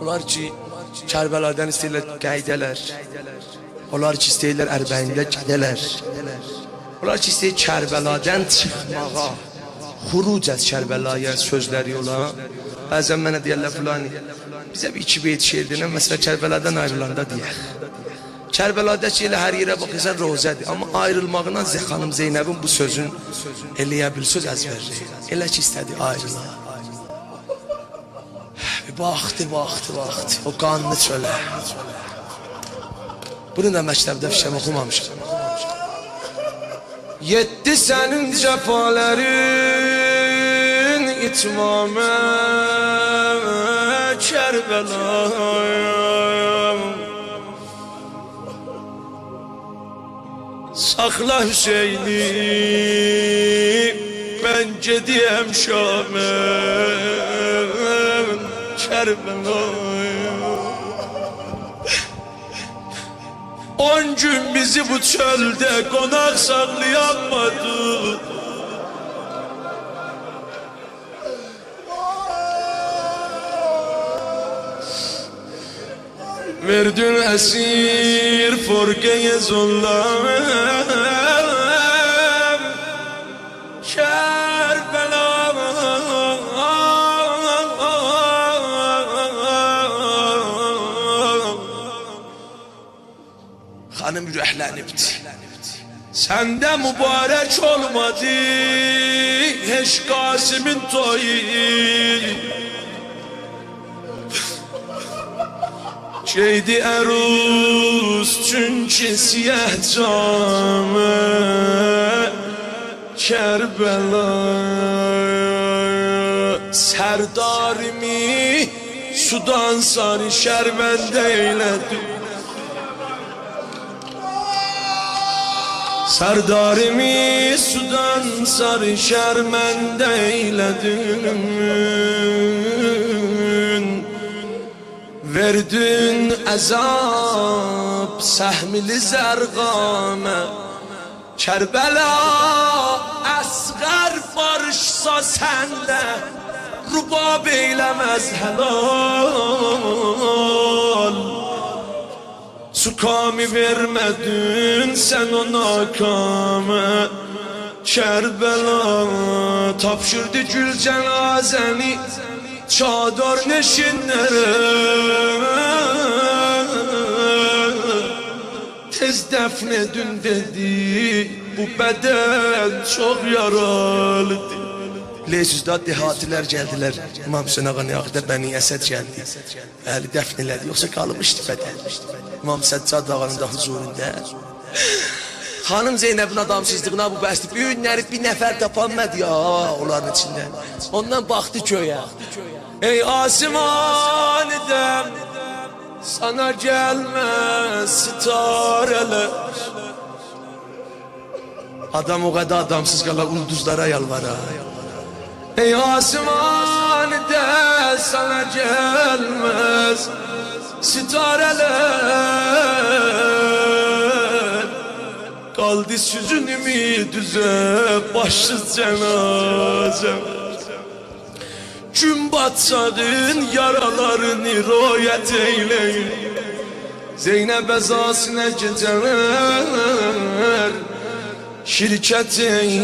Onlar ki Kərbəladan istəyirlər qəydələr. Onlar ki istəyirlər Ərbəyində gedələr. Onlar ki istəyir Kərbəladan çıxmağa, xuruc az Kərbəlaya sözləri ola. Bəzən mənə deyərlər fulani, bizə bir iki beyt şeir deyilən, məsələn Kərbəladan ayrılanda deyək. Kərbəlada ki elə hər yerə baxırsan rozədir. Amma ayrılmağına xanım Zeynəbin bu sözün eləyə bil söz əzbərdir. Elə ki istədi ayrıla. Baxdı. O qanlı çölə. Bunu da məktəbdə fişəm oxumamışam. Yetti sənin cəfələrin itmamə Kərbəlayım. Saxla Hüseyni, mən gediyəm Şamə Kərbəlayım. 10 gün bizi bu çöldə qonaq saxlayamadı. Verdin əsir forqəyə zullam Kərbəlayım. Xanım ürəklənibdi. Səndə mübarək olmadı heç Qasimin toyu. Şeydi əruz çünki siyah camı Kərbəlayım. Sərdarimi sudan sarı şərbəndə eylədi. Sərdarimi sudan sarı şərməndə eylədim. Verdin əzab səhmili zərqamə Kərbəla əsğər barışsa səndə rubab eyləməz helal. Sukami vermədin sən o nakamə Kərbəla tapşırdı gül cənazəni çadar neşinlərə. Tez dəfn edin dedi, bu bədən çox yaralıdır. Leysüzdə dehatilər gəldilər, İmam Hüseyin ağa Niyaqıda Bəni Əsəd gəldi. Əli dəfn elədi, yoxsa qalımışdı bədən. İmam Səccad ağanın da huzurunda. Xanım Zeynəbin adamsızlığına bu bəsdir. Bir günləri bir nəfər tapanmadı ya onların içində. Ondan baxdı köyə. Ey asimanidəm, sana gəlməz sitarələr. Adam o qədər adamsız qala ulduzlara yalvara. Ey asimanidəm, sana gəlməz sitarələr. Qaldı süzün ümidüzə, başsız cənazəm. Gün batçağın yaralarını royət eyləyin. Zeynəb əzasinə gecələr şirkət eyləyin.